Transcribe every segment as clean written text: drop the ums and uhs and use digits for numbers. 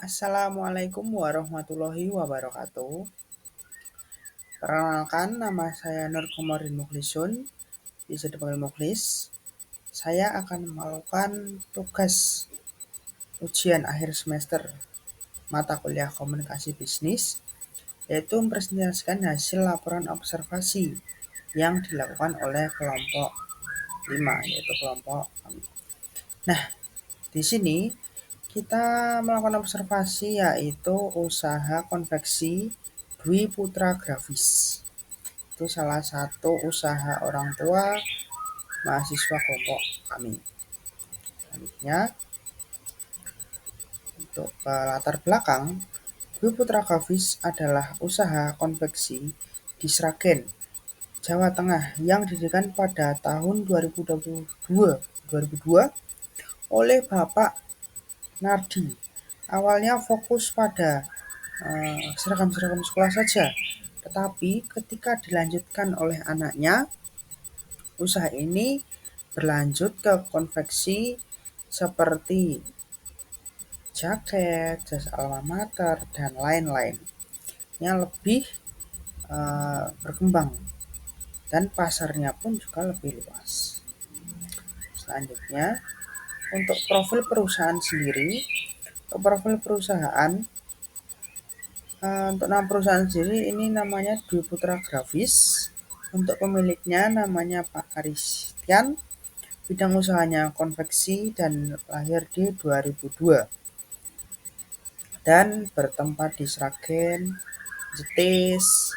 Assalamualaikum warahmatullahi wabarakatuh. Perkenalkan, nama saya Nur Komarudin Mukhlisun, bisa dipanggil Mukhlis. Saya akan melakukan tugas ujian akhir semester mata kuliah komunikasi bisnis, yaitu mempresentasikan hasil laporan observasi yang dilakukan oleh kelompok 5, yaitu kelompok kami. Nah, di sini kita melakukan observasi yaitu usaha konveksi Dwi Putra Grafis. Itu salah satu usaha orang tua mahasiswa kelompok kami. Selanjutnya, untuk latar belakang, Dwi Putra Grafis adalah usaha konveksi di Sragen, Jawa Tengah yang didirikan pada tahun 2002 oleh Bapak Nardi. Awalnya fokus pada seragam-seragam sekolah saja, tetapi ketika dilanjutkan oleh anaknya, usaha ini berlanjut ke konveksi seperti jaket, jas alma mater, dan lain-lain yang lebih berkembang dan pasarnya pun juga lebih luas. Selanjutnya, untuk profil perusahaan sendiri, profil perusahaan untuk nama perusahaan sendiri ini namanya Dwi Putra Grafis. Untuk pemiliknya namanya Pak Aristian. Bidang usahanya konveksi dan lahir di 2002. Dan bertempat di Sragen, Jetis,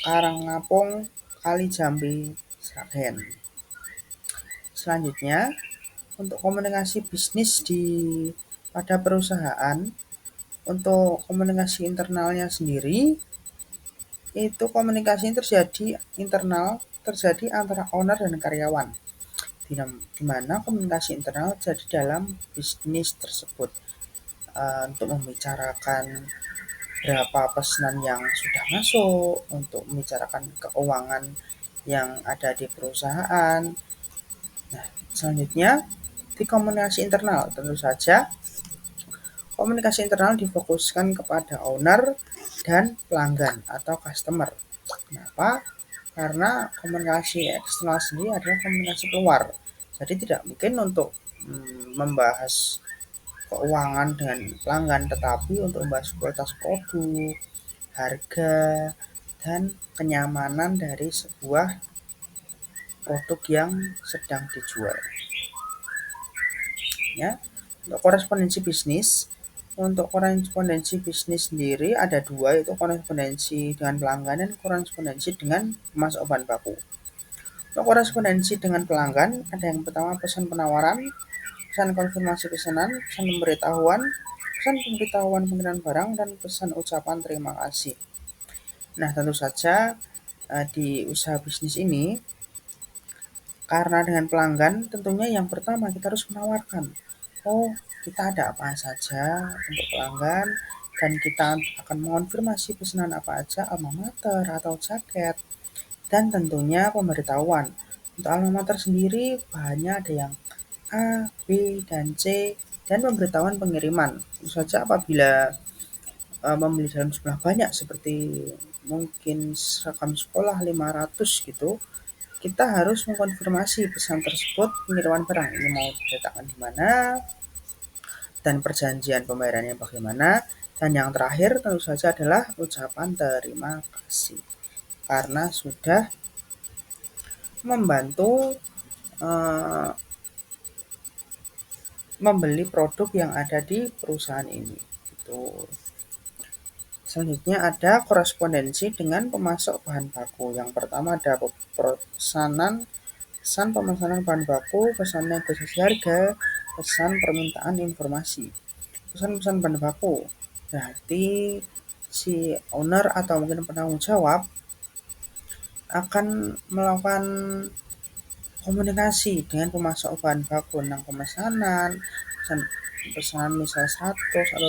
Karangapung, Kalijambe, Sragen. Selanjutnya, untuk komunikasi bisnis pada perusahaan, untuk komunikasi internalnya sendiri, itu komunikasi terjadi antara owner dan karyawan, di mana komunikasi internal terjadi dalam bisnis tersebut untuk membicarakan berapa pesanan yang sudah masuk, untuk membicarakan keuangan yang ada di perusahaan. Nah, selanjutnya di komunikasi internal, tentu saja komunikasi internal difokuskan kepada owner dan pelanggan atau customer. Kenapa? Karena komunikasi eksternal sendiri adalah komunikasi keluar. Jadi tidak mungkin untuk membahas keuangan dengan pelanggan, tetapi untuk membahas kualitas produk, harga, dan kenyamanan dari sebuah produk yang sedang dijual. Ya, untuk korespondensi bisnis. Untuk korespondensi bisnis sendiri ada dua, yaitu korespondensi dengan pelanggan dan korespondensi dengan pemasok bahan baku. Untuk korespondensi dengan pelanggan ada yang pertama pesan penawaran, pesan konfirmasi pesanan, pesan pemberitahuan pengiriman barang, dan pesan ucapan terima kasih. Nah, tentu saja di usaha bisnis ini, karena dengan pelanggan tentunya yang pertama kita harus menawarkan, kita ada apa saja untuk pelanggan, dan kita akan mengonfirmasi pesanan apa aja, alma mater atau jaket, dan tentunya pemberitahuan. Untuk alma mater sendiri bahannya ada yang A, B, dan C, dan pemberitahuan pengiriman. Tentu saja apabila membeli dalam jumlah banyak seperti mungkin seragam sekolah 500 gitu, kita harus mengkonfirmasi pesan tersebut, pengiriman barang ini mau diletakkan di mana, dan perjanjian pembayarannya bagaimana. Dan yang terakhir tentu saja adalah ucapan terima kasih karena sudah membantu membeli produk yang ada di perusahaan ini. Selanjutnya ada korespondensi dengan pemasok bahan baku. Yang pertama ada pesan pemesanan bahan baku, pesan negosiasi harga, pesan permintaan informasi. Pesan bahan baku berarti si owner atau mungkin penanggung jawab akan melakukan komunikasi dengan pemasok bahan baku tentang pemesanan misal 100 atau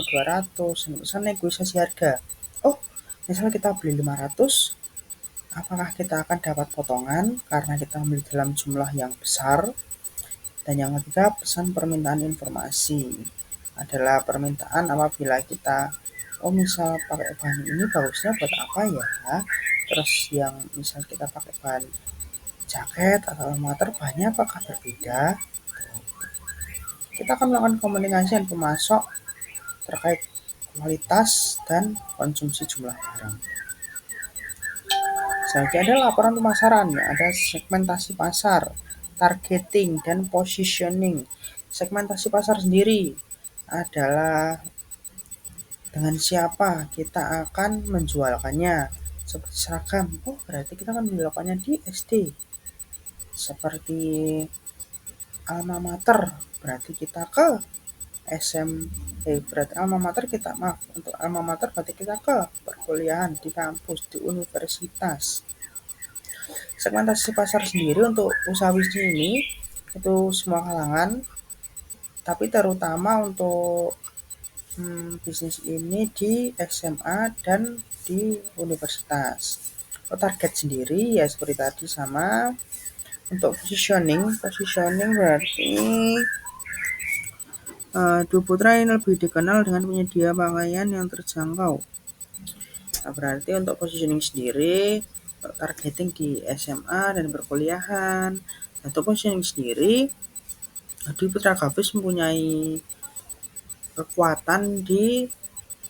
200, pesan negosiasi harga. Misalnya kita beli 500, apakah kita akan dapat potongan karena kita membeli dalam jumlah yang besar. Dan yang ketiga, pesan permintaan informasi. adalah permintaan apabila kita misal pakai bahan ini bagusnya buat apa ya, terus yang misal kita pakai bahan jaket atau motor bahannya apakah berbeda. Kita akan melakukan komunikasi dengan pemasok terkait kualitas dan konsumsi jumlah barang. Selanjutnya ada laporan pemasaran, ada segmentasi pasar, targeting, dan positioning. Segmentasi pasar sendiri adalah dengan siapa kita akan menjualkannya. Seperti seragam, berarti kita akan menjualkannya di SD. Seperti alma mater, berarti kita ke berarti alma mater kita untuk alma mater berarti kita ke perkuliahan di kampus, di universitas. Segmentasi pasar sendiri untuk usaha bisnis ini itu semua kalangan, tapi terutama untuk bisnis ini di SMA dan di universitas. Target sendiri ya seperti tadi sama. Untuk positioning berarti Dua Putra ini lebih dikenal dengan penyedia pakaian yang terjangkau. Nah, berarti untuk positioning sendiri, targeting di SMA dan perkuliahan. Untuk positioning sendiri, Dwi Putra Grafis mempunyai kekuatan di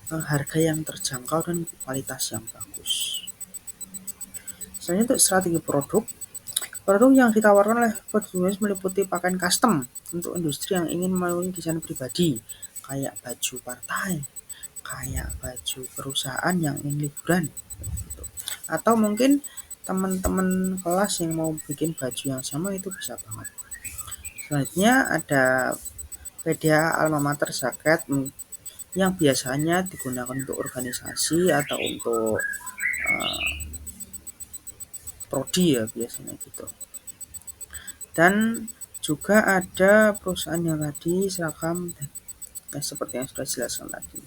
harga yang terjangkau dan kualitas yang bagus. Selanjutnya untuk strategi produk yang ditawarkan oleh petugas meliputi pakaian custom untuk industri yang ingin melalui desain pribadi, kayak baju partai, kayak baju perusahaan yang ingin liburan, gitu. Atau mungkin teman-teman kelas yang mau bikin baju yang sama itu bisa banget. Selanjutnya ada PDA Alma Mater Jaket yang biasanya digunakan untuk organisasi atau untuk prodi ya biasanya gitu. Dan juga ada perusahaan yang tadi seragam ya, seperti yang sudah dijelaskan tadi.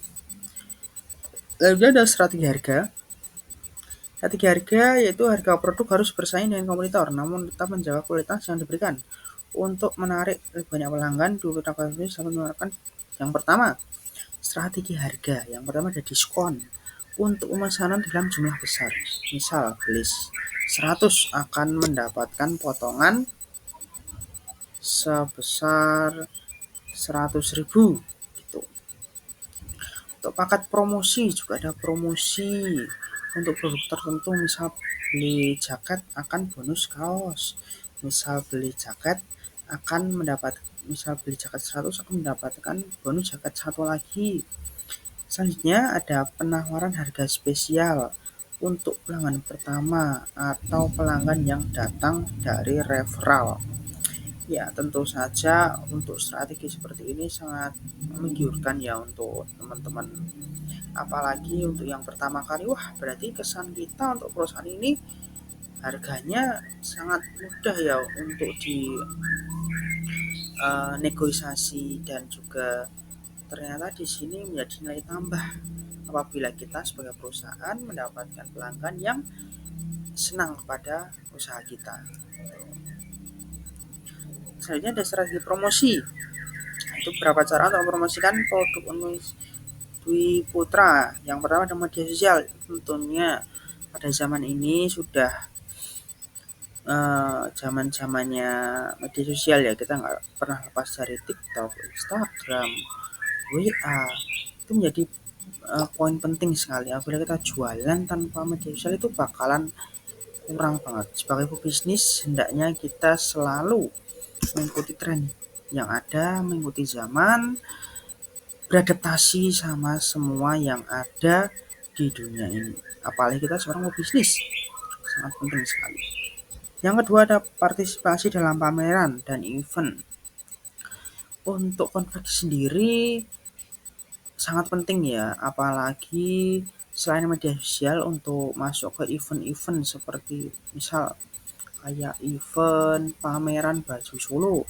Lalu ada strategi harga. Strategi harga yaitu harga produk harus bersaing dengan kompetitor namun tetap menjaga kualitas yang diberikan. Untuk menarik lebih banyak pelanggan, Dwi Putra Grafis dapat menawarkan yang pertama, strategi harga. Yang pertama ada diskon untuk pemesanan dalam jumlah besar. Misal beli 100 akan mendapatkan potongan sebesar 100.000 gitu. Untuk paket promosi juga ada promosi untuk produk tertentu, misal beli jaket akan bonus kaos, misal beli jaket beli jaket 100 akan mendapatkan bonus jaket satu lagi. Selanjutnya ada penawaran harga spesial untuk pelanggan pertama atau pelanggan yang datang dari referral. Ya, tentu saja untuk strategi seperti ini sangat menggiurkan ya untuk teman-teman. Apalagi untuk yang pertama kali, berarti kesan kita untuk perusahaan ini harganya sangat mudah ya untuk di negosiasi, dan juga ternyata di sini menjadi nilai tambah apabila kita sebagai perusahaan mendapatkan pelanggan yang senang kepada usaha kita. Selanjutnya ada strategi promosi. Itu berapa cara untuk mempromosikan produk Dwi Putra. Yang pertama ada media sosial. Tentunya pada zaman ini sudah zaman-zamannya media sosial ya, kita nggak pernah lepas dari TikTok, Instagram, WA. Itu menjadi poin penting sekali. Apabila kita jualan tanpa media sosial itu bakalan kurang banget. Sebagai pebisnis hendaknya kita selalu mengikuti tren yang ada, mengikuti zaman, beradaptasi sama semua yang ada di dunia ini. Apalagi kita seorang pebisnis, sangat penting sekali. Yang kedua ada partisipasi dalam pameran dan event. Untuk konveksi sendiri sangat penting ya, apalagi selain media sosial untuk masuk ke event-event seperti misal kayak event pameran baju Solo.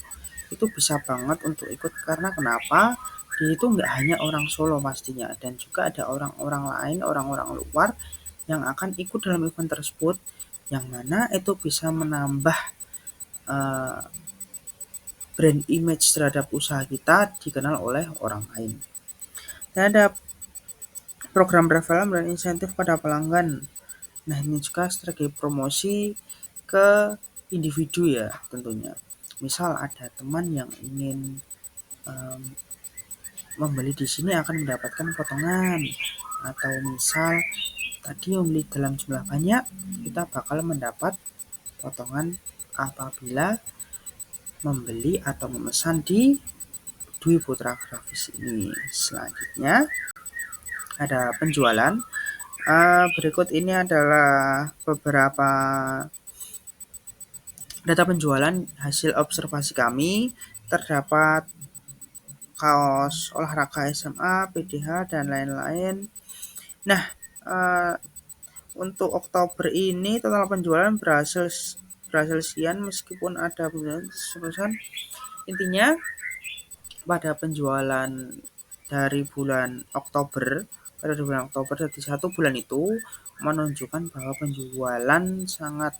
Itu bisa banget untuk ikut, karena kenapa? Di itu nggak hanya orang Solo pastinya, dan juga ada orang-orang lain, orang-orang luar yang akan ikut dalam event tersebut, yang mana itu bisa menambah brand image terhadap usaha kita dikenal oleh orang lain. Dan ada program referral dan insentif pada pelanggan. Nah, ini juga strategi promosi ke individu ya tentunya. Misal ada teman yang ingin membeli di sini akan mendapatkan potongan, atau misal tadi membeli dalam jumlah banyak, kita bakal mendapat potongan apabila membeli atau memesan di Dwi Putra Grafis ini. Selanjutnya ada penjualan. Berikut ini adalah beberapa data penjualan hasil observasi kami. Terdapat kaos olahraga SMA, PDH, dan lain-lain. Nah, untuk Oktober ini total penjualan berhasil sekian meskipun ada perusahaan. Intinya pada penjualan dari bulan Oktober, pada bulan Oktober dari 1 bulan itu menunjukkan bahwa penjualan sangat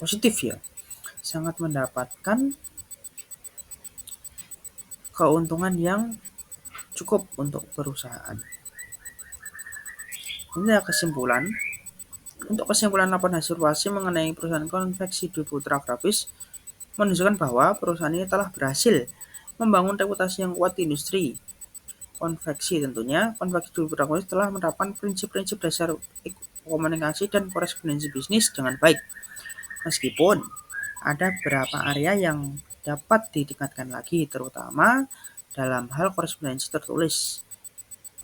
positif ya, sangat mendapatkan keuntungan yang cukup untuk perusahaan. Ini adalah kesimpulan. Untuk kesimpulan laporan hasil evaluasi mengenai perusahaan konveksi Dwi Putra Grafis menunjukkan bahwa perusahaan ini telah berhasil membangun reputasi yang kuat di industri konveksi. Tentunya konveksi Dwi Putra Grafis telah menerapkan prinsip-prinsip dasar komunikasi dan korespondensi bisnis dengan baik. Meskipun ada beberapa area yang dapat ditingkatkan lagi, terutama dalam hal korespondensi tertulis.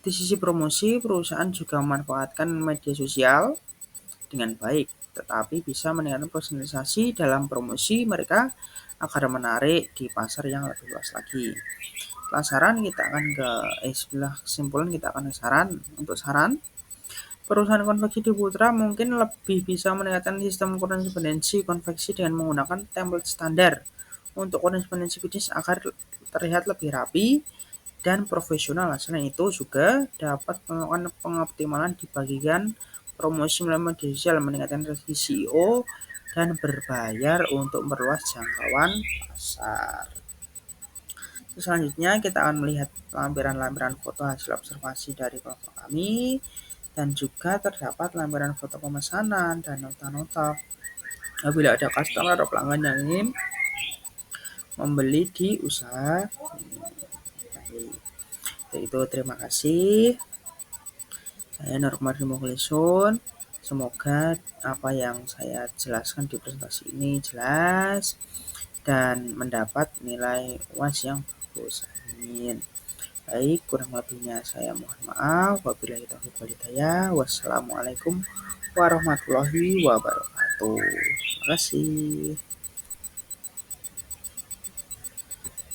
Di sisi promosi, perusahaan juga memanfaatkan media sosial dengan baik, tetapi bisa meningkatkan personalisasi dalam promosi mereka agar menarik di pasar yang lebih luas lagi. Setelah saran kita akan setelah kesimpulan kita akan saran. Untuk saran, perusahaan konveksi Dwi Putra mungkin lebih bisa meningkatkan sistem korespondensi konveksi dengan menggunakan template standar untuk korespondensi bisnis agar terlihat lebih rapi dan profesional. Selain itu juga dapat melakukan pengoptimalan di bagian promosi melalui media sosial, meningkatkan relasi SEO, dan berbayar untuk memperluas jangkauan pasar. Selanjutnya kita akan melihat lampiran-lampiran foto hasil observasi dari kelompok kami, dan juga terdapat lampiran foto pemesanan dan nota-nota apabila ada customer atau pelanggan yang ingin membeli di usaha ini. Itu terima kasih. Saya Norman Muklisun. Semoga apa yang saya jelaskan di presentasi ini jelas dan mendapat nilai UAS yang bagus. Amin. Baik, kurang lebihnya saya mohon maaf. Wabillahi taufiq wal hidayah. Wassalamualaikum warahmatullahi wabarakatuh. Terima kasih.